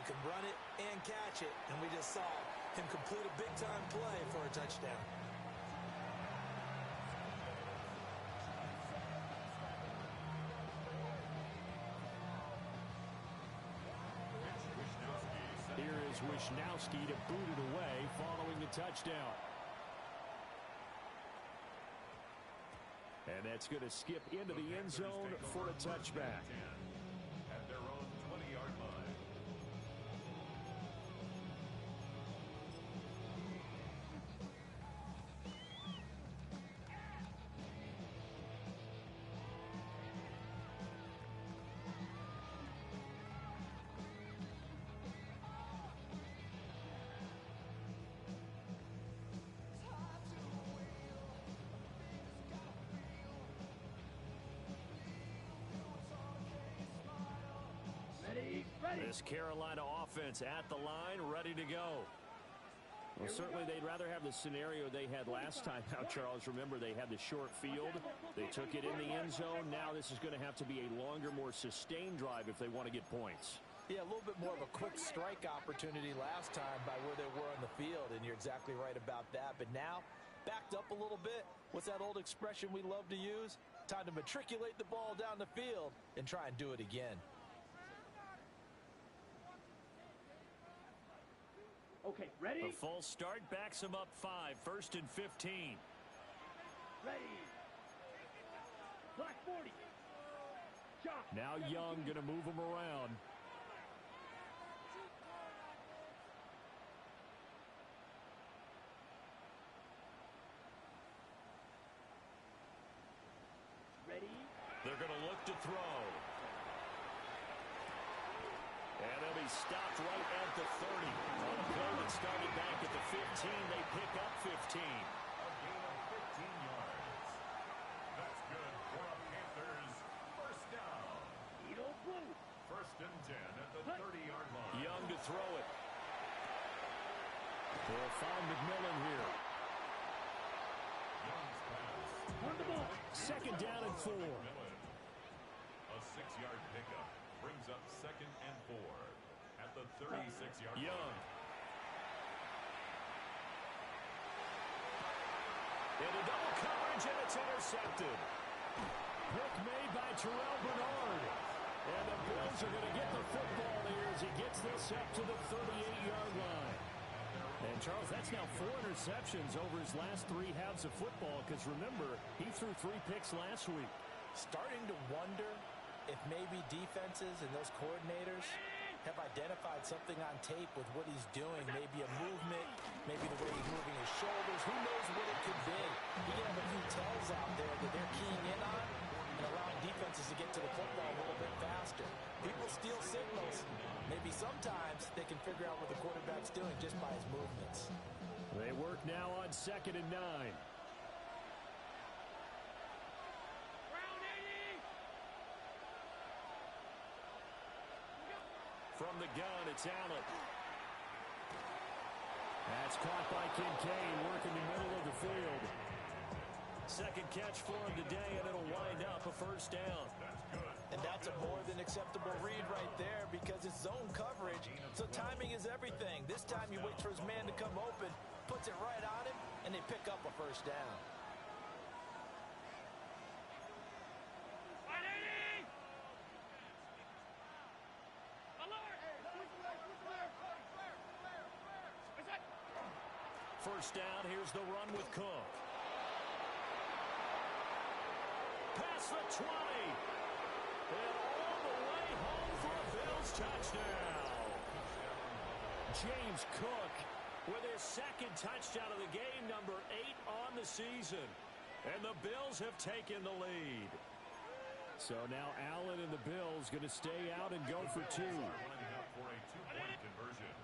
can run it and catch it, and we just saw him complete a big-time play for a touchdown. Here is Wishnowsky to boot it away following the touchdown. And that's going to skip into the end zone for a touchback. At their own 20-yard line. This Carolina offense at the line, ready to go. Well, certainly they'd rather have the scenario they had last time out, Charles. Remember, they had the short field. They took it in the end zone. Now this is going to have to be a longer, more sustained drive if they want to get points. Yeah, a little bit more of a quick strike opportunity last time by where they were on the field, and you're exactly right about that. But now, backed up a little bit. What's that old expression we love to use? Time to matriculate the ball down the field and try and do it again. Okay, ready? A false start backs him up 5, 1st and 15. Ready. Black 40. Jump. Now Young going to move him around. Ready. They're going to look to throw. And they'll be stopped right at the 30. On a play that started back at the 15, they pick up 15. A gain of 15 yards. That's good for a Panthers first down. Edo Blue. 1st and 10 at the 30-yard line. Young to throw it. They'll find McMillan here. Young's pass. On the ball. 2nd down and 4. A 6-yard pickup brings up 2nd and 4 at the 36-yard line. Young. Into double coverage, and it's intercepted. Pick made by Terrell Bernard. And the Bills are going to get the football here as he gets this up to the 38-yard line. And, Charles, that's now 4 interceptions over his last 3 halves of football because, remember, he threw 3 picks last week. Starting to wonder if maybe defenses and those coordinators have identified something on tape with what he's doing. Maybe a movement, maybe the way he's moving his shoulders. Who knows what it could be? You can have a few tells out there that they're keying in on and allowing defenses to get to the football a little bit faster. People steal signals. Maybe sometimes they can figure out what the quarterback's doing just by his movements. They work now on 2nd and 9. From the gun, it's Allen. That's caught by Kincaid, working the middle of the field. 2nd catch for him today, and it'll wind up a 1st down. And that's a more than acceptable read right there because it's zone coverage, so timing is everything. This time he waits for his man to come open, puts it right on him, and they pick up a 1st down. First down, here's the run with Cook. Past the 20. And all the way home for a Bills touchdown. James Cook with his 2nd touchdown of the game, number 8 on the season. And the Bills have taken the lead. So now Allen and the Bills going to stay out and go for 2. Lining up for a 2-point conversion.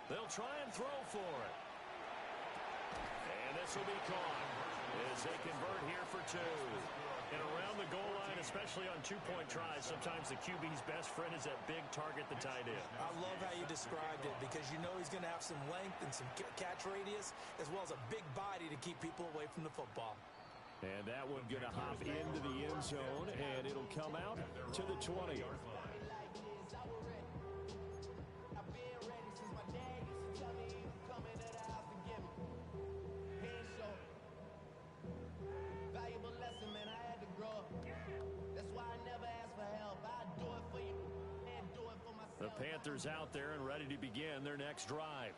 They'll try and throw for it. And this will be caught as they convert here for 2. And around the goal line, especially on two-point tries, sometimes the QB's best friend is that big target, the tight end. I love how you described it because you know he's going to have some length and some catch radius as well as a big body to keep people away from the football. And that one going to hop into the end zone, and it'll come out to the 20. The Panthers out there and ready to begin their next drive.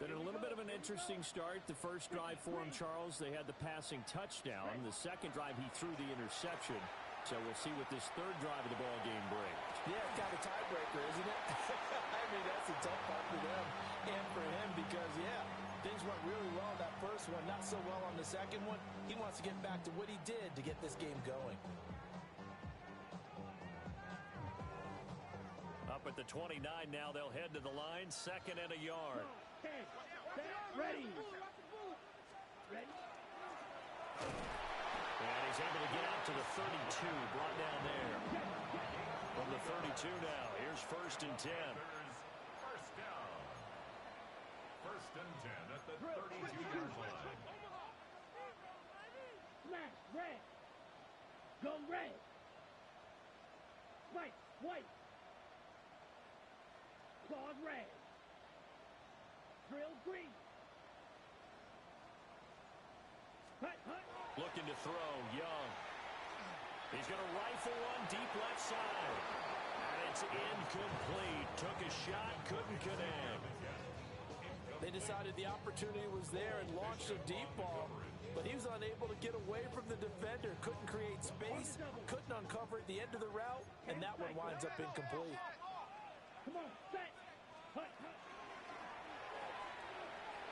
Been a little bit of an interesting start. The first drive for him, Charles, they had the passing touchdown. The second drive, he threw the interception. So we'll see what this third drive of the ball game brings. Yeah, it's kind of a tiebreaker, isn't it? I mean, that's a tough part for them and for him because, yeah, things went really well that first one, not so well on the second one. He wants to get back to what he did to get this game going. Up at the 29 now, they'll head to the line, second and a yard. Ready. And he's able to get out to the 32, brought down there. From the 32 now, here's first and 10. First down. First and 10 at the 32-yard line. Smash, red. Go red. Spike, white. Claws red. Drill green. Hut, hut. Looking to throw, Young. He's going to rifle one deep left side. And it's incomplete. Took a shot, couldn't connect. They decided the opportunity was there and launched a deep ball, but he was unable to get away from the defender, couldn't create space, couldn't uncover at the end of the route, and that one winds up incomplete. Come on, set. Hut, hut.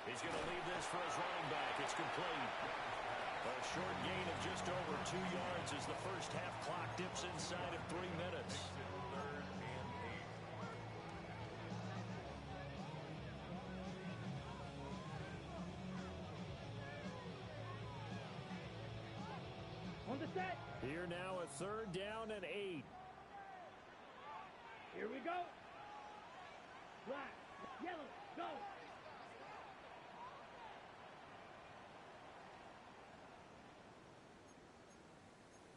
He's going to leave this for his running back. It's complete. A short gain of just over 2 yards as the first half clock dips inside of 3 minutes. Third and 8. On the set. Here now, a third down and 8. Here we go. Black, yellow, go.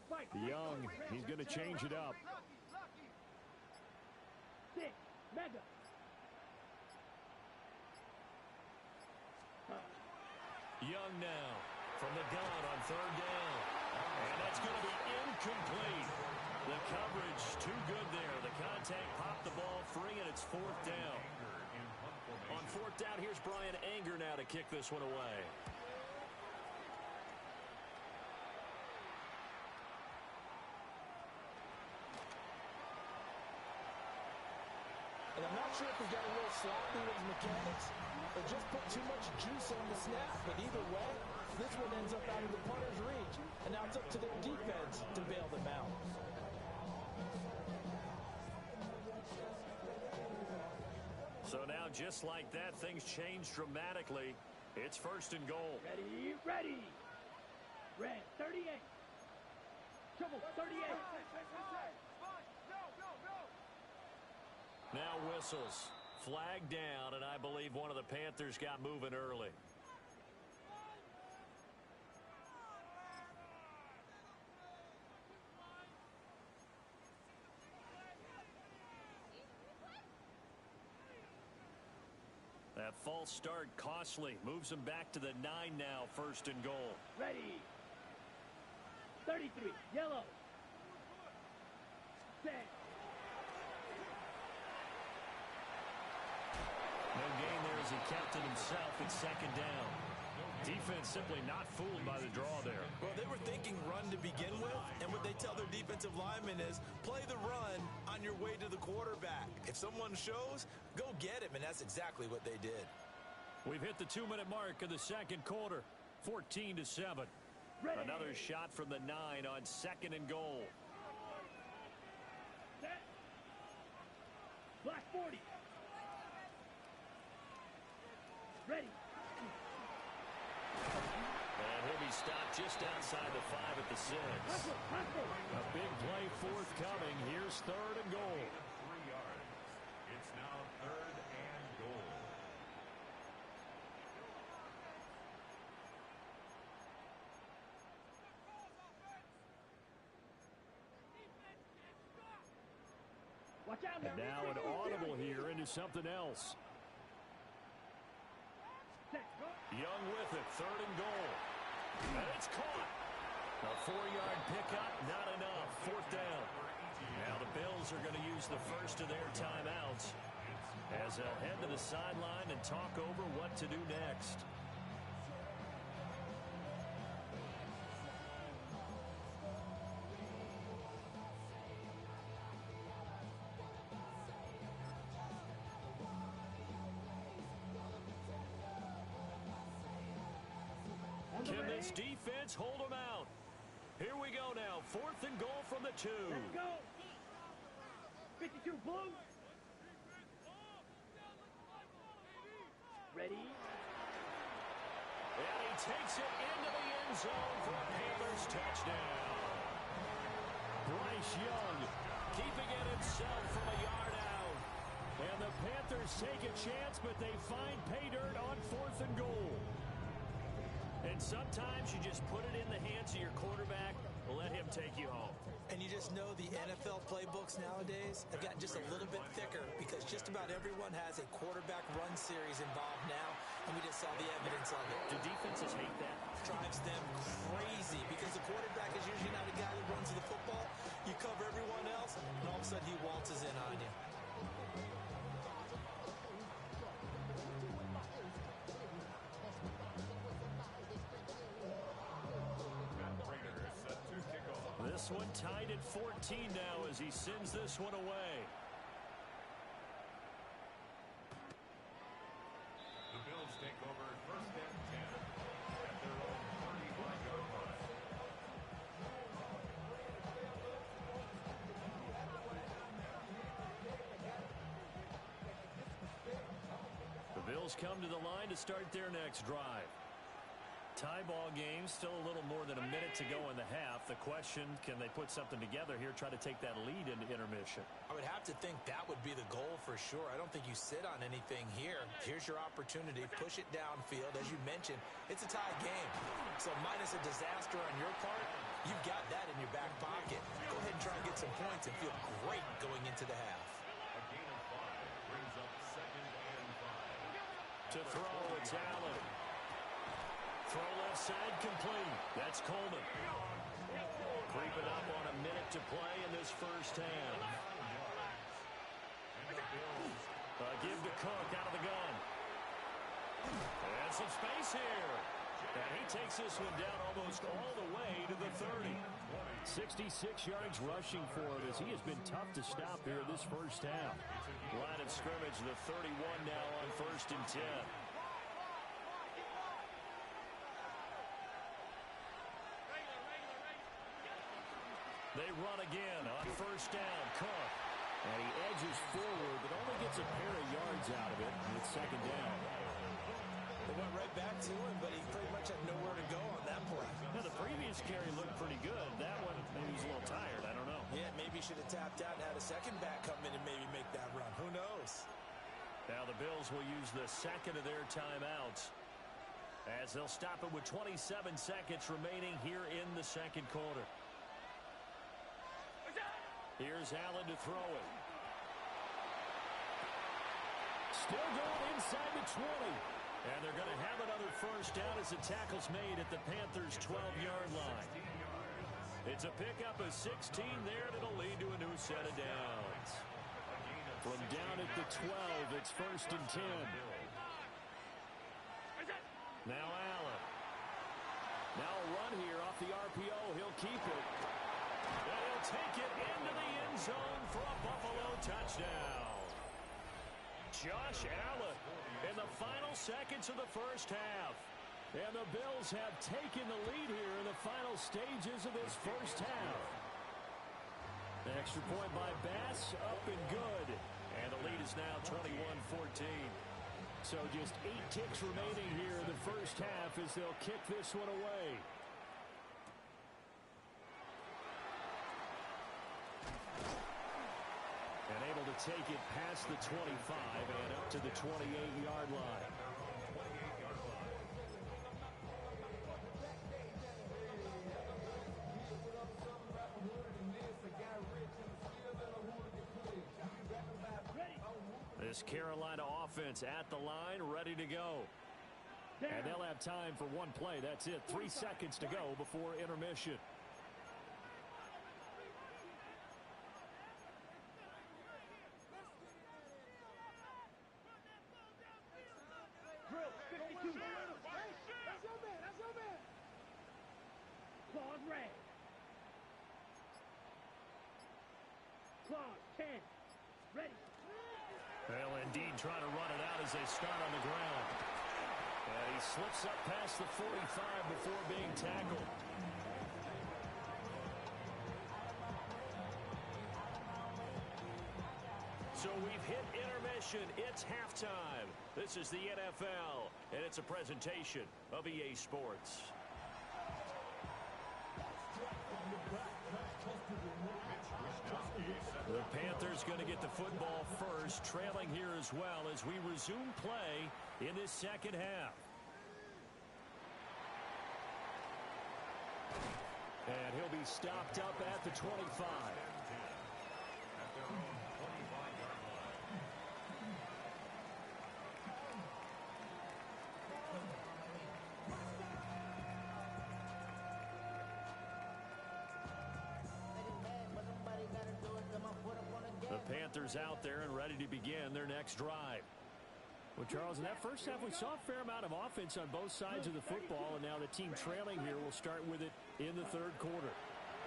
Spike. Young, he's going to change it up. 6, mega. Young now from the gun on third down. And that's going to be incomplete. The coverage too good there. The contact popped the ball free, and it's fourth down. On fourth down, here's Brian Anger now to kick this one away. And I'm not sure if he got a little sloppy with his mechanics or just put too much juice on the snap. But either way, this one ends up out of the punter's reach. And now it's up to their defense to bail them out. So now, just like that, things change dramatically. It's first and goal. Ready, ready. Red, 38. Trouble, 38. Now whistles. Flag down, and I believe one of the Panthers got moving early. That false start costly. Moves them back to the 9 now, first and goal. Ready. 33, yellow. Set. No gain there as he kept it himself. It's second down. Defense simply not fooled by the draw there. Well, they were thinking run to begin with, and what they tell their defensive linemen is play the run on your way to the quarterback. If someone shows, go get him, and that's exactly what they did. We've hit the 2-minute mark of the second quarter, 14-7. Ready. Another shot from the 9 on second and goal. Set. Black 40. Ready. And he'll be stop just outside the 5 at the 6. A big play forthcoming. Here's 3rd and goal. 3 yards. It's now 3rd and goal. Watch out And now an audible here into something else. Young with it, 3rd and goal. And it's caught. A 4-yard pickup, not enough. 4th down. Now the Bills are going to use the first of their timeouts as they'll head to the sideline and talk over what to do next. Can this defense hold them out? Here we go now. 4th and goal from the 2. Let's go. 52 blue. Ready? And he takes it into the end zone for a Panthers touchdown. Bryce Young keeping it himself from a yard out. And the Panthers take a chance, but they find pay dirt on 4th and goal. And sometimes you just put it in the hands of your quarterback, let him take you home. And you just know the NFL playbooks nowadays have gotten just a little bit thicker because just about everyone has a quarterback run series involved now, and we just saw the evidence of it. Do defenses hate that? Drives them crazy because the quarterback is usually not a guy who runs the football. You cover everyone else, and all of a sudden he waltzes in on you. This one tied at 14 now as he sends this one away. The Bills take over 1st and 10 at their own 35-yard line. The Bills come to the line to start their next drive. Tie ball game, still a little more than a minute to go in the half. The question, can they put something together here, try to take that lead into intermission? I would have to think that would be the goal for sure. I don't think you sit on anything here. Here's your opportunity. Push it downfield. As you mentioned, it's a tie game. So minus a disaster on your part, you've got that in your back pocket. Go ahead and try and get some points and feel great going into the half. A gain of 5 brings up 2nd and 5. To throw, it's Allen. Throw left side complete. That's Coleman. Creeping up on a minute to play in this first half. Give to Cook out of the gun. And some space here. And he takes this one down almost all the way to the 30. 66 yards rushing for him as he has been tough to stop here this first half. Line of scrimmage, the 31 now on 1st and 10. They run again on 1st down. Cook. And he edges forward, but only gets a pair of yards out of it. And it's 2nd down. They went right back to him, but he pretty much had nowhere to go on that play. Now, the previous carry looked pretty good. That one, maybe he was a little tired. I don't know. Yeah, maybe he should have tapped out and had a second back come in and maybe make that run. Who knows? Now the Bills will use the second of their timeouts as they'll stop it with 27 seconds remaining here in the second quarter. Here's Allen to throw it. Still going inside the 20. And they're going to have another first down as the tackle's made at the Panthers' 12-yard line. It's a pickup of 16 there that'll lead to a new set of downs. From down at the 12, it's 1st and 10. Now Allen. Now a run here off the RPO. He'll keep it. And he'll take it into the end zone for a Buffalo touchdown. Josh Allen in the final seconds of the first half. And the Bills have taken the lead here in the final stages of this first half. The extra point by Bass, up and good. And the lead is now 21-14. So just 8 ticks remaining here in the first half as they'll kick this one away. take it past the 25 and up to the 28-yard line. This Carolina offense at the line, ready to go. And they'll have time for one play. That's it. 3 seconds to go before intermission. Clause red. Clause 10. Ready. They'll indeed try to run it out as they start on the ground. And he slips up past the 45 before being tackled. So we've hit intermission. It's halftime. This is the NFL, and it's a presentation of EA Sports. The Panthers going to get the football first, trailing here as well as we resume play in this second half. And he'll be stopped up at the 25. The Panthers out there and ready to begin their next drive. Well, Charles, in that first half, we saw a fair amount of offense on both sides of the football, and now the team trailing here will start with it in the third quarter.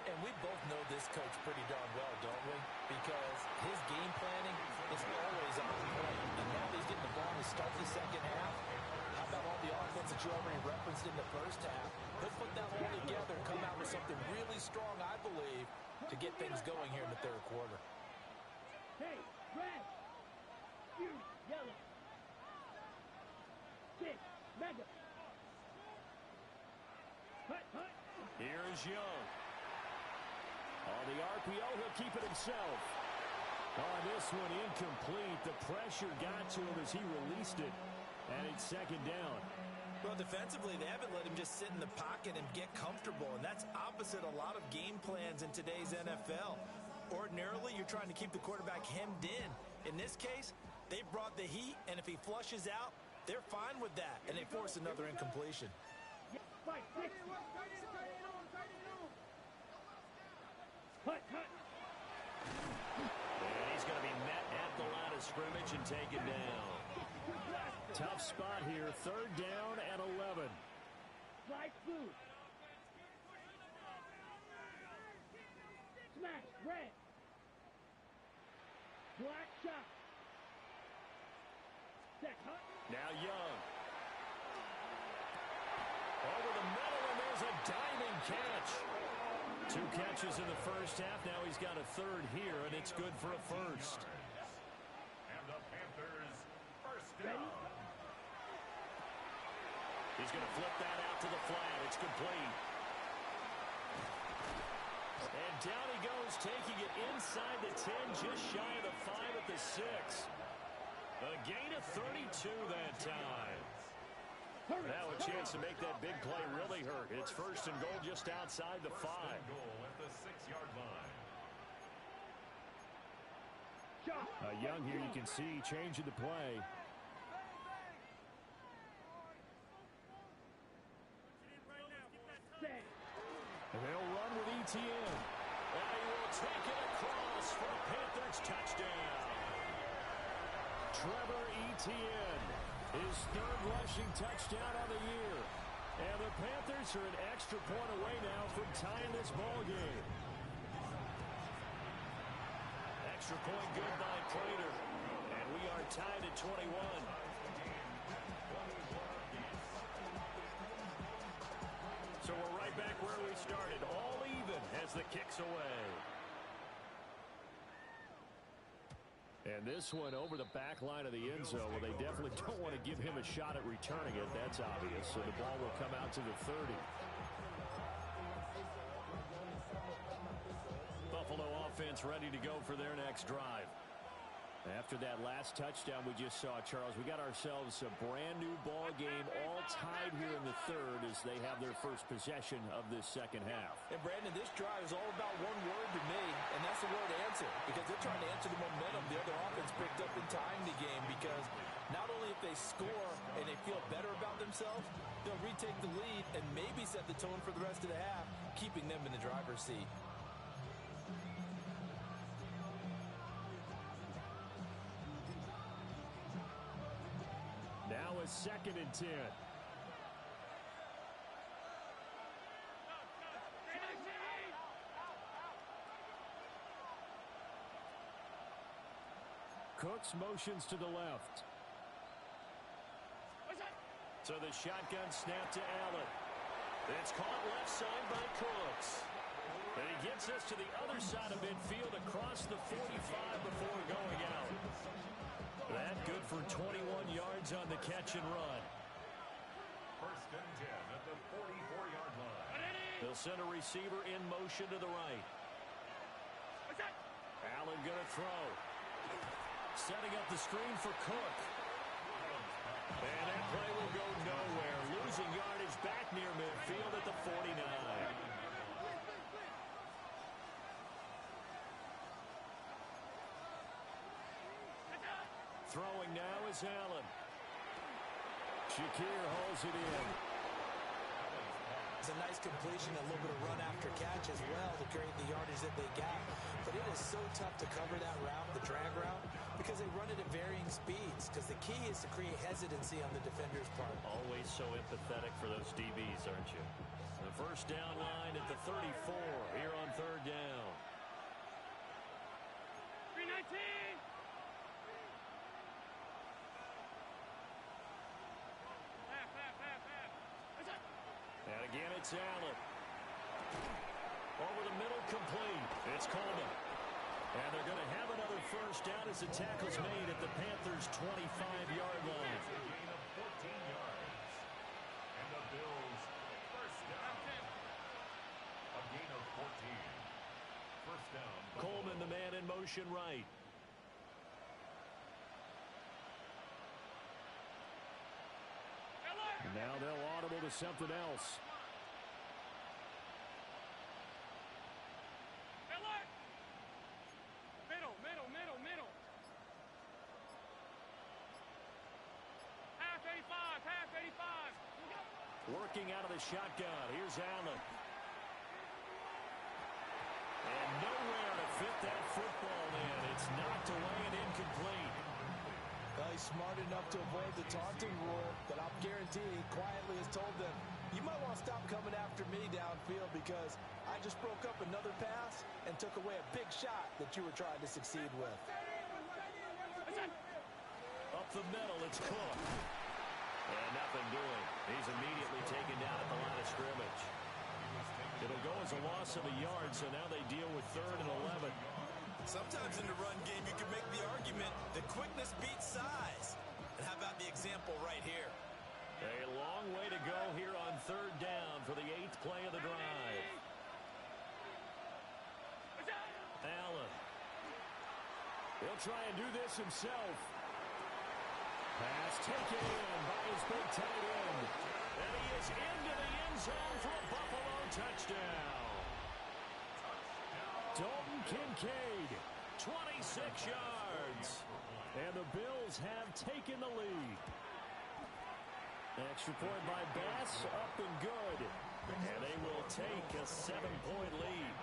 And we both know this coach pretty darn well, don't we? Because his game planning is always on point. And now he's getting the ball to start the second half. How about all the offense that you already referenced in the first half? He'll put that all together and come out with something really strong, I believe, to get things going here in the third quarter. Hey, red. You, yellow. 6, mega. Hut, hut. Here's Young. On the RPO, he'll keep it himself. On this one, incomplete. The pressure got to him as he released it. And it's second down. Well, defensively, they haven't let him just sit in the pocket and get comfortable, and that's opposite a lot of game plans in today's NFL. Ordinarily, you're trying to keep the quarterback hemmed in. In this case, they brought the heat, and if he flushes out, they're fine with that, and they force another incompletion. Fight, six. Hut, hut. And he's going to be met at the line of scrimmage and taken down. Tough spot here. Third down and 11. Slide food. Smash, red. Black shot. Set, hut. Now Young. Over the middle, and there's a diving catch. 2 catches in the first half. Now he's got a third here, and it's good for a first. And the Panthers first down. He's going to flip that out to the flat. It's complete. And down he goes, taking it inside the 10, just shy of the 5 at the 6. A gain of 32 that time. Now a chance to make that big play really hurt. It's first and goal just outside the 5. Goal at the 6-yard line. Young here, you can see, changing the play. And they'll run with ETN. And he will take it across for a Panthers touchdown. Trevor Etienne, his third rushing touchdown on the year. And the Panthers are an extra point away now from tying this ball game. Extra point good by Prater. And we are tied at 21. So we're right back where we started, all even as the kick's away. And this one over the back line of the end zone. Well, they definitely don't want to give him a shot at returning it. That's obvious. So the ball will come out to the 30. Buffalo offense ready to go for their next drive. After that last touchdown we just saw, Charles, we got ourselves a brand new ball game, all tied here in the third as they have their first possession of this second half. And Brandon, this drive is all about one word to me, and that's the word answer, because they're trying to answer the momentum the other offense picked up in tying the game, because not only if they score and they feel better about themselves, they'll retake the lead and maybe set the tone for the rest of the half, keeping them in the driver's seat. Now a 2nd and 10. Cooks motions to the left. So the shotgun snap to Allen. It's caught left side by Cooks. And he gets us to the other side of midfield across the 45 before going out. That good for 21 yards on the catch and run. 1st and 10 at the 44-yard line. They'll send a receiver in motion to the right. Allen going to throw. Setting up the screen for Cook. And that play will go nowhere. Losing yardage back near midfield at the 49. Throwing now is Allen. Shakir holds it in. It's a nice completion, a little bit of run after catch as well to create the yardage that they got. But it is so tough to cover that route, the drag route, because they run it at varying speeds. Because the key is to create hesitancy on the defender's part. Always so empathetic for those DBs, aren't you? The first down line at the 34 here on 3rd down. 319. And again, it's Allen. Over the middle, complete. It's Coleman. And they're going to have another first down as the tackle's made at the Panthers' 25-yard line. A gain of 14 yards. And the Bills, first down. A gain of 14. First down. Coleman, the man in motion right. Now they'll audible to something else. Middle. Half 85. Working out of the shotgun. Here's Allen. And nowhere to fit that football in. It's knocked away and incomplete. Well, he's smart enough to avoid the taunting rule, but I'm guaranteeing he quietly has told them, you might want to stop coming after me downfield because I just broke up another pass and took away a big shot that you were trying to succeed with. Up the middle, it's Cook. And nothing doing. He's immediately taken down at the line of scrimmage. It'll go as a loss of a yard, so now they deal with 3rd and 11. Sometimes in the run game, you can make the argument that quickness beats size. And how about the example right here? A long way to go here on 3rd down for the 8th play of the drive. Allen. He'll try and do this himself. Pass taken in by his big tight end. And he is into the end zone for a Buffalo touchdown. Dalton Kincaid, 26 yards. And the Bills have taken the lead. Extra point by Bass, up and good. And they will take a 7-point lead.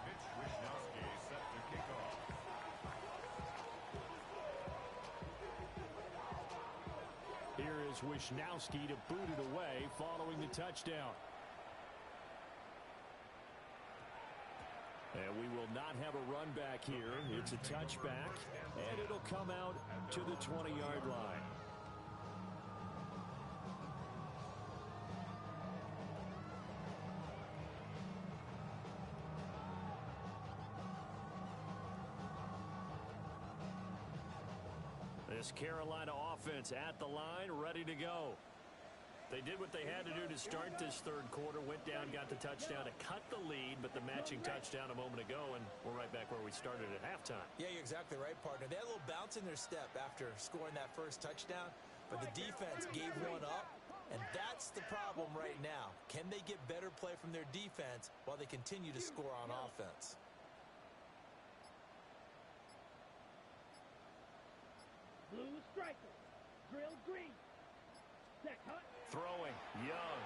Mitch Wishnowsky set to kick off. Here is Wishnowsky to boot it away following the touchdown. And we will not have a run back here. It's a touchback, and it'll come out to the 20-yard line. This Carolina offense at the line, ready to go. They did what they had to do to start this third quarter. Went down, got the touchdown to cut the lead, but the matching touchdown a moment ago, and we're right back where we started at halftime. Yeah, you're exactly right, partner. They had a little bounce in their step after scoring that first touchdown, but the defense gave one up, and that's the problem right now. Can they get better play from their defense while they continue to score on offense? Blue striker. Drill green. Set cut. Throwing, Young.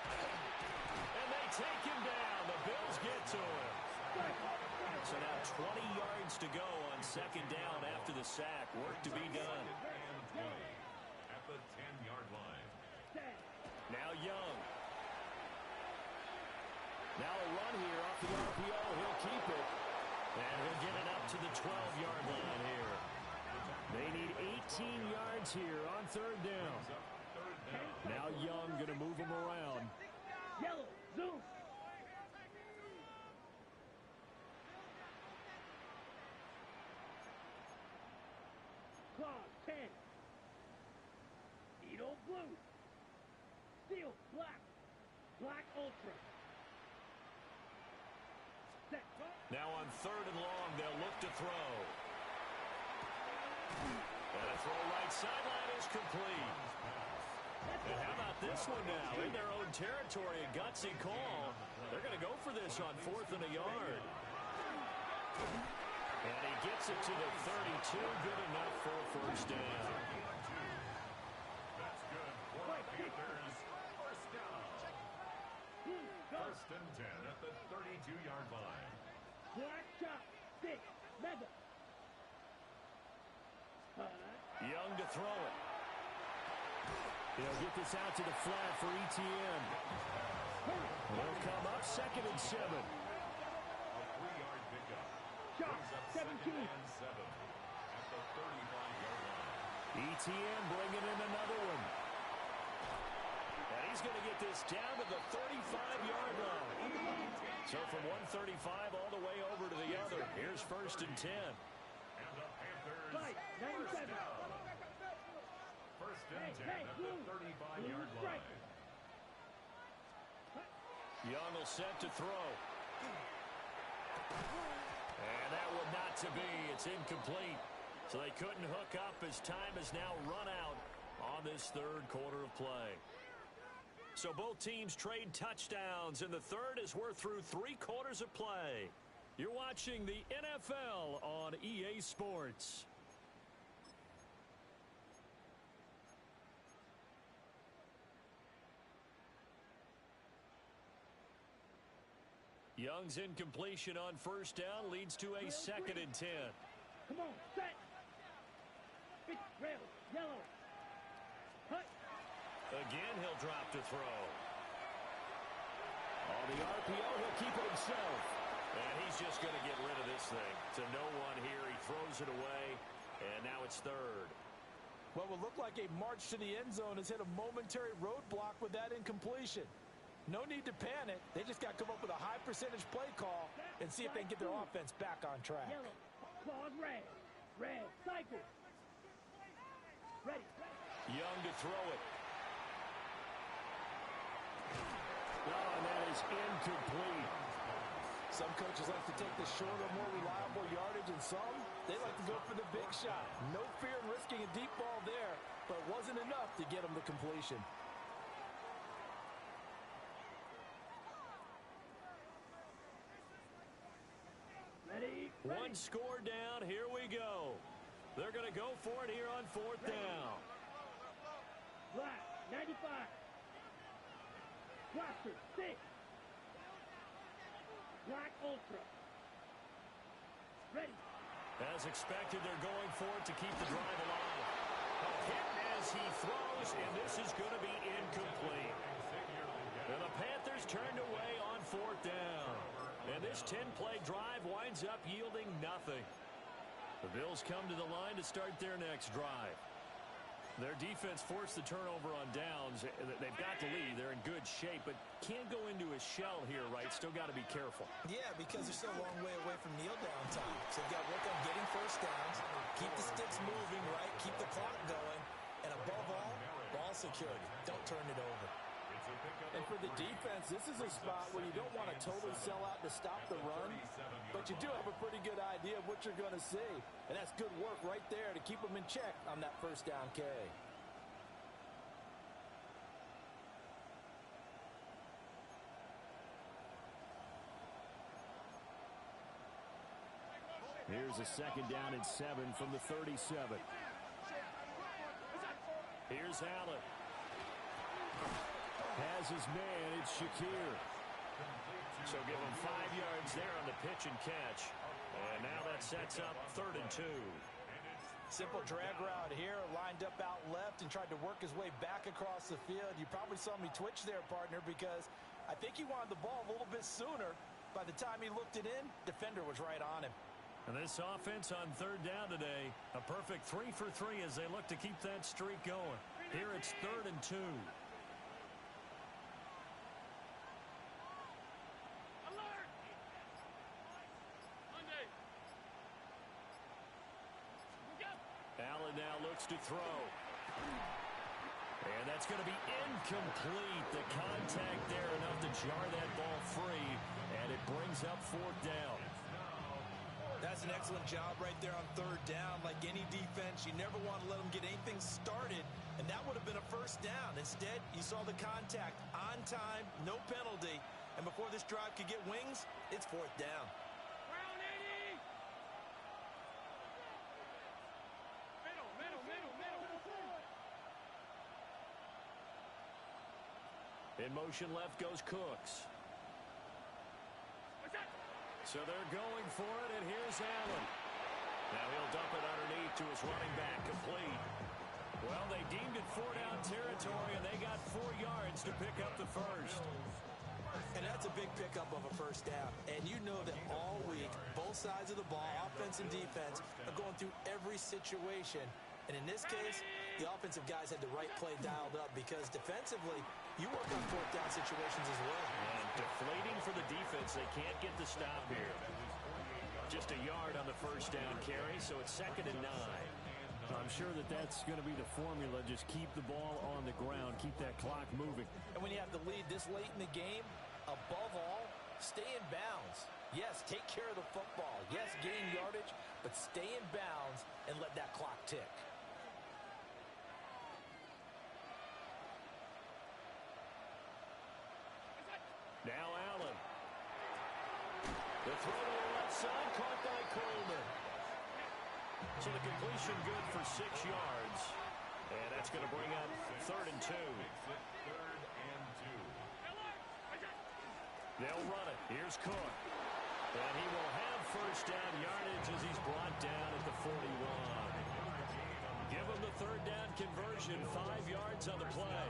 And they take him down. The Bills get to him. So now 20 yards to go on second down after the sack. Work to be done. And 20 at the 10-yard line. Now Young. Now a run here off the RPO. He'll keep it. And he'll get it up to the 12-yard line here. They need 18 yards here on third down. Now Young going to move him around. Yellow. Zoom. Claw 10. Needle blue. Steel black. Black ultra. Set cut. Now on third and long, they'll look to throw. And a throw right sideline is complete. And how about this one now? In their own territory, a gutsy call. They're going to go for this on fourth and a yard. And he gets it to the 32. Good enough for a first down. That's good for the Panthers. First down. First and 10 at the 32-yard line. Black chop. Stick. Leather. Young to throw it. They'll get this out to the flat for Etienne. They'll come up 2nd and 7. A 3-yard pickup. Shot. Brings up 17. 2nd and 7 at the 35-yard line. Etienne bringing in another one. And he's going to get this down to the 35-yard line. So from 135 all the way over to the other. Here's first and 10. And the Panthers Fight. 97. first and 10 at the 35-yard line. Young will set to throw. And that would not to be. It's incomplete. So they couldn't hook up as time has now run out on this third quarter of play. So both teams trade touchdowns in the third as we're through 3 quarters of play. You're watching the NFL on EA Sports. Young's incompletion on first down leads to a 2nd and 10. Come on, set. It's red, yellow. Cut. Again, he'll drop to throw. On the RPO, he'll keep it himself. And he's just going to get rid of this thing. To no one here, he throws it away, and now it's third. What will look like a march to the end zone has hit a momentary roadblock with that incompletion. No need to panic. They just got to come up with a high percentage play call and see if they can get their offense back on track. Yellow. Claws red. Red. Cycle. Ready. Young to throw it. Oh, and that is incomplete. Some coaches like to take the shorter, more reliable yardage, and some, they like to go for the big shot. No fear in risking a deep ball there, but it wasn't enough to get them the completion. Ready. One score down. Here we go. They're going to go for it here on fourth down. Black. 95. Blaster. 6. Black Ultra. Ready. As expected, they're going for it to keep the drive alive. A hit as he throws, and this is going to be incomplete. And the Panthers turned away on fourth down. And this 10-play drive winds up yielding nothing. The Bills come to the line to start their next drive. Their defense forced the turnover on downs. They've got the lead. They're in good shape, but can't go into a shell here, right? Still got to be careful. Yeah, because they're still a long way away from kneel down time. So they've got to work on getting first downs, keep the sticks moving, right? Keep the clock going. And above all, ball security. Don't turn it over. It's a pickup And of for the 3. defense, this is a spot where you don't want to totally sell out to stop the run, but you do have a pretty good idea of what you're going to see. And that's good work right there to keep them in check on that first down carry. Here's a second down and 7 from the 37. Here's Allen. Has his man. It's Shakir. So give him 5 yards there on the pitch and catch. And now that sets up 3rd and 2. Simple drag route here, lined up out left and tried to work his way back across the field. You probably saw me twitch there, partner, because I think he wanted the ball a little bit sooner. By the time he looked it in, defender was right on him. And this offense on 3rd down today, a perfect 3 for 3 as they look to keep that streak going. Here it's 3rd and 2. Alert! Monday. Allen now looks to throw. And that's going to be incomplete. The contact there enough to jar that ball free. And it brings up 4th down. That's an excellent job right there on 3rd down. Like any defense, you never want to let them get anything started, and that would have been a first down. Instead, you saw the contact on time, no penalty, and before this drive could get wings, it's 4th down. Brown 80. Middle. In motion left goes Cooks. What's that? So they're going for it, and here's Allen. Now he'll dump it underneath to his running back, complete. Well, they deemed it 4-down territory, and they got 4 yards to pick up the first. And that's a big pickup of a first down. And you know that all week, both sides of the ball, offense and defense, are going through every situation. And in this case, the offensive guys had the right play dialed up because defensively, you work on 4th down situations as well. And deflating for the defense. They can't get the stop here. Just a yard on the first down carry, so it's 2nd and 9. I'm sure that that's going to be the formula. Just keep the ball on the ground. Keep that clock moving. And when you have the lead this late in the game, above all, stay in bounds. Yes, take care of the football. Yes, gain yardage, but stay in bounds and let that clock tick. Now Allen. The throw to the left side, caught by Coleman. So the completion good for 6 yards. And that's going to bring up 3rd and 2. They'll run it. Here's Cook. And he will have first down yardage as he's brought down at the 41. Give him the 3rd down conversion, 5 yards on the play.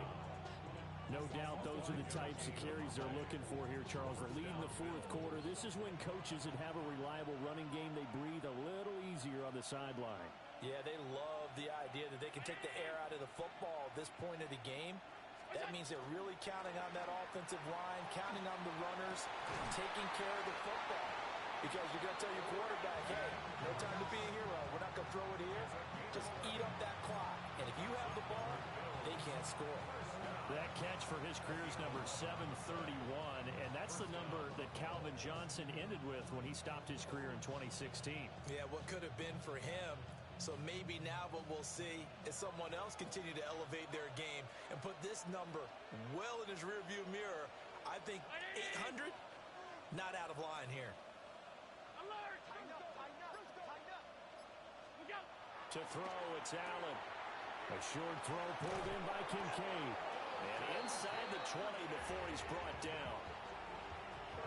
No doubt those are the types of carries they're looking for here, Charles. The lead in the 4th quarter. This is when coaches that have a reliable running game, they breathe a little easier on the sideline. Yeah, they love the idea that they can take the air out of the football at this point of the game. That means they're really counting on that offensive line, counting on the runners, taking care of the football. Because you're going to tell your quarterback, hey, no time to be a hero. We're not going to throw it here. Just eat up that clock. And if you have the ball, they can't score. That catch for his career is number 731, and that's the number that Calvin Johnson ended with when he stopped his career in 2016. Yeah, what could have been for him. So maybe now what we'll see is someone else continue to elevate their game and put this number well in his rearview mirror. I think 800, not out of line here. Alert! Tighten up. Look out! To throw, it's Allen. A short throw pulled in by Kincaid. And inside the 20 before he's brought down.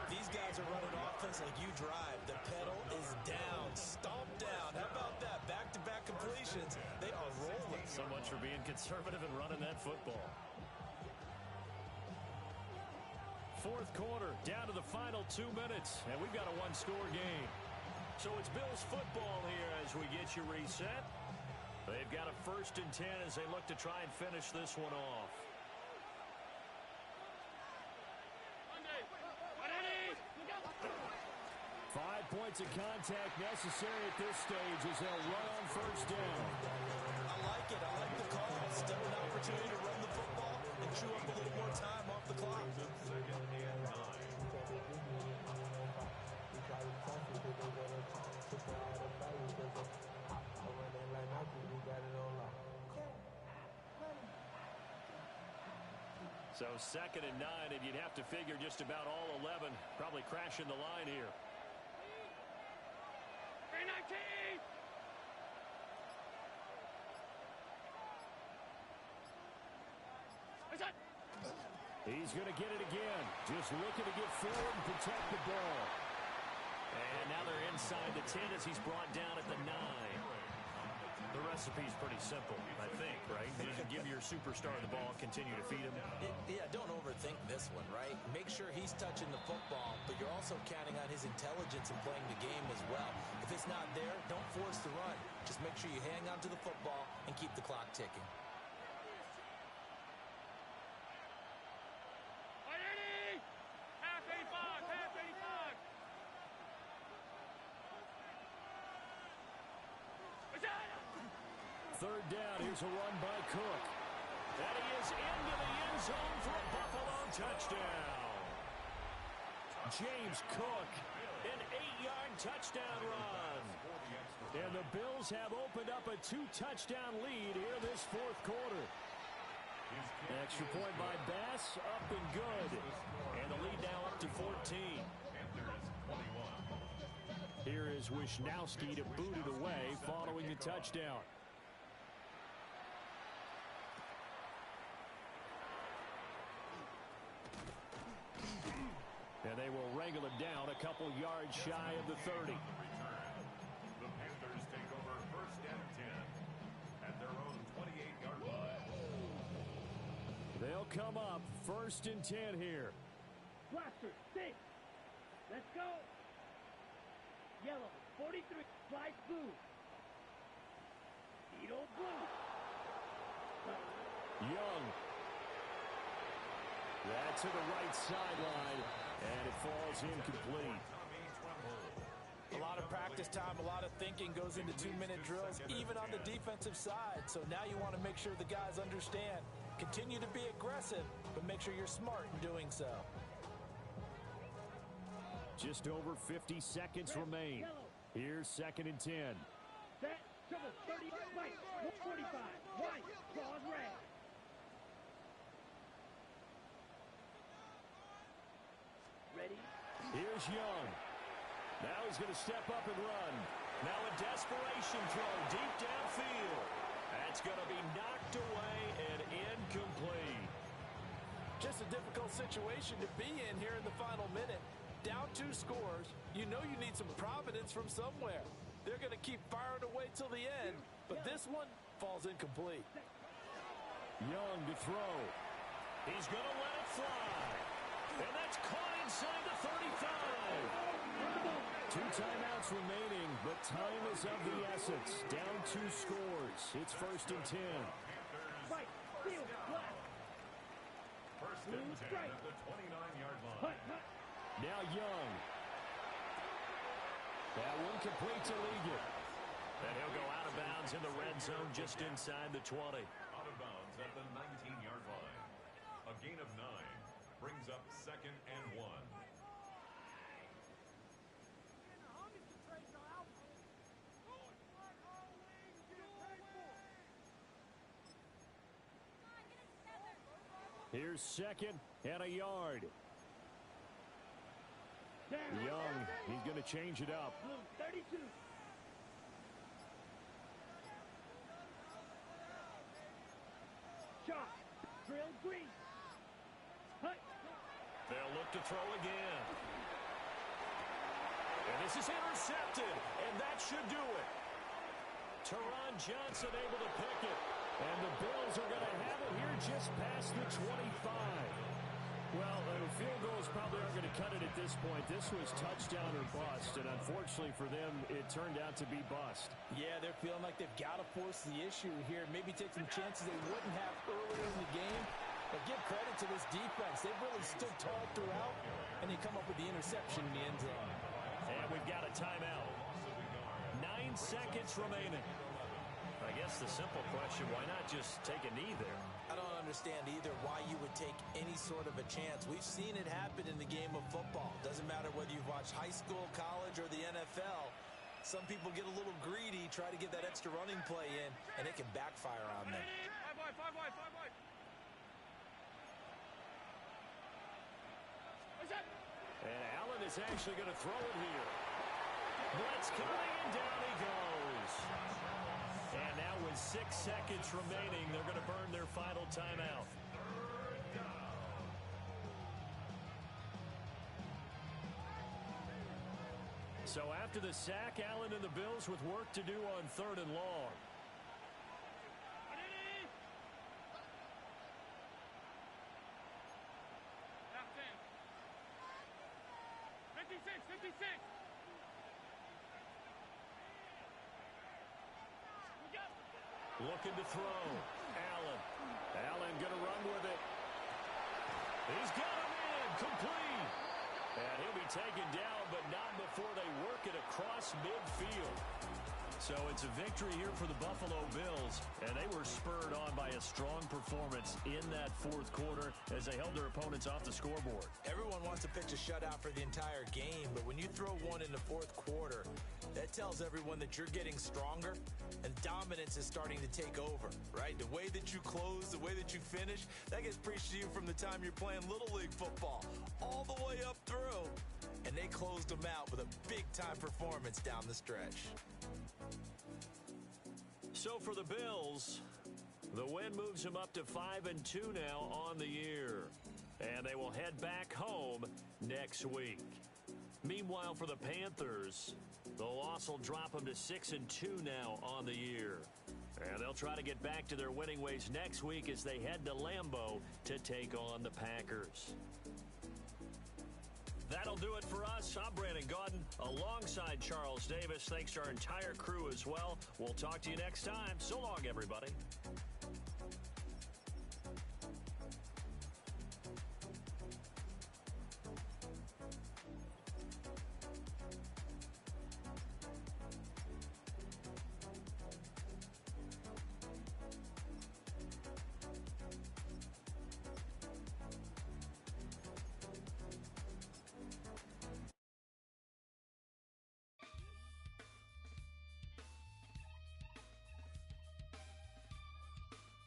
These guys are running offense like you drive. The pedal is down, stomp down. How about that? Back-to-back completions. They are rolling. So much for being conservative and running that football. 4th quarter, down to the final 2 minutes. And we've got a one-score game. So it's Bills football here as we get you reset. They've got a 1st and 10 as they look to try and finish this one off. 5 points of contact necessary at this stage as they'll run on 1st down. I like it. I like the call. Still an opportunity to run the little more time off the clock. Brings up second and 9. So second and 9, and you'd have to figure just about all 11 probably crashing the line here. 319! He's going to get it again. Just looking to get forward and protect the ball. And now they're inside the 10 as he's brought down at the 9. The recipe's pretty simple, I think, right? You can give your superstar the ball, continue to feed him. Yeah, don't overthink this one, right? Make sure he's touching the football, but you're also counting on his intelligence in playing the game as well. If it's not there, don't force the run. Just make sure you hang on to the football and keep the clock ticking. Third down, here's a run by Cook. And he is into the end zone for a Buffalo touchdown. James Cook, an 8-yard touchdown run. And the Bills have opened up a 2-touchdown lead here this fourth quarter. Extra point by Bass, up and good. And the lead now up to 14. Here is Wisnowski to boot it away following the touchdown. And they will wrangle it down a couple yards shy of the 30. The Panthers take over first and 10 at their own 28-yard line. They'll come up first and 10 here. Blaster, 6. Let's go. Yellow, 43. Flight blue. Beetle blue. Young. That's to the right sideline, and it falls incomplete. A lot of practice time, a lot of thinking goes into 2-minute drills, even on the defensive side. So now you want to make sure the guys understand. Continue to be aggressive, but make sure you're smart in doing so. Just over 50 seconds remain. Here's second and 10. Set, trouble, 30, right, 145, right, claws red. Ready? Here's Young. Now he's going to step up and run. Now a desperation throw deep downfield. That's going to be knocked away and incomplete. Just a difficult situation to be in here in the final minute. Down 2 scores. You know you need some providence from somewhere. They're going to keep firing away till the end, but this one falls incomplete. Young to throw. He's going to let it fly. And that's caught inside the 35. 2 timeouts remaining, but time is of the essence. Down 2 scores. It's first and 10. Right, field, left. First and 10 at the 29-yard line. Hut, hut. Now Young. That one complete to Ligon. And he'll go out of bounds in the red zone just inside the 20. Out of bounds at the 19-yard line. A gain of 9 brings up second and 1. Here's second and a yard. Young, he's going to change it up. Blue, 32. Shot, drill green. Hut. They'll look to throw again. And this is intercepted, and that should do it. Teron Johnson able to pick it. And the Bills are going to have it here just past the 25. Well, field goals probably aren't going to cut it at this point. This was touchdown or bust, and unfortunately for them, it turned out to be bust. Yeah, they're feeling like they've got to force the issue here. Maybe take some chances they wouldn't have earlier in the game. But give credit to this defense. They've really stood tall throughout, and they come up with the interception in the end zone. And we've got a timeout. 9 seconds remaining. A I guess the simple question, why not just take a knee there? I don't understand either why you would take any sort of a chance. We've seen it happen in the game of football. Doesn't matter whether you've watched high school, college, or the NFL. Some people get a little greedy, try to get that extra running play in, and it can backfire on them. Five wide. And Allen is actually going to throw it here. Blitz coming, and down he goes. And now with 6 seconds remaining, they're going to burn their final timeout. So after the sack, Allen and the Bills with work to do on 3rd and long. Looking to throw. Allen going to run with it. He's got him in. Complete. And he'll be taken down, but not before they work it across midfield. So it's a victory here for the Buffalo Bills, and they were spurred on by a strong performance in that 4th quarter as they held their opponents off the scoreboard. Everyone wants to pitch a shutout for the entire game, but when you throw one in the 4th quarter, that tells everyone that you're getting stronger and dominance is starting to take over, right? The way that you close, the way that you finish, that gets preached to you from the time you're playing Little League football all the way up through. And they closed them out with a big-time performance down the stretch. So for the Bills, the win moves them up to 5-2 now on the year. And they will head back home next week. Meanwhile, for the Panthers, the loss will drop them to 6-2 now on the year. And they'll try to get back to their winning ways next week as they head to Lambeau to take on the Packers. That'll do it for us. I'm Brandon Gaudin alongside Charles Davis. Thanks to our entire crew as well. We'll talk to you next time. So long, everybody.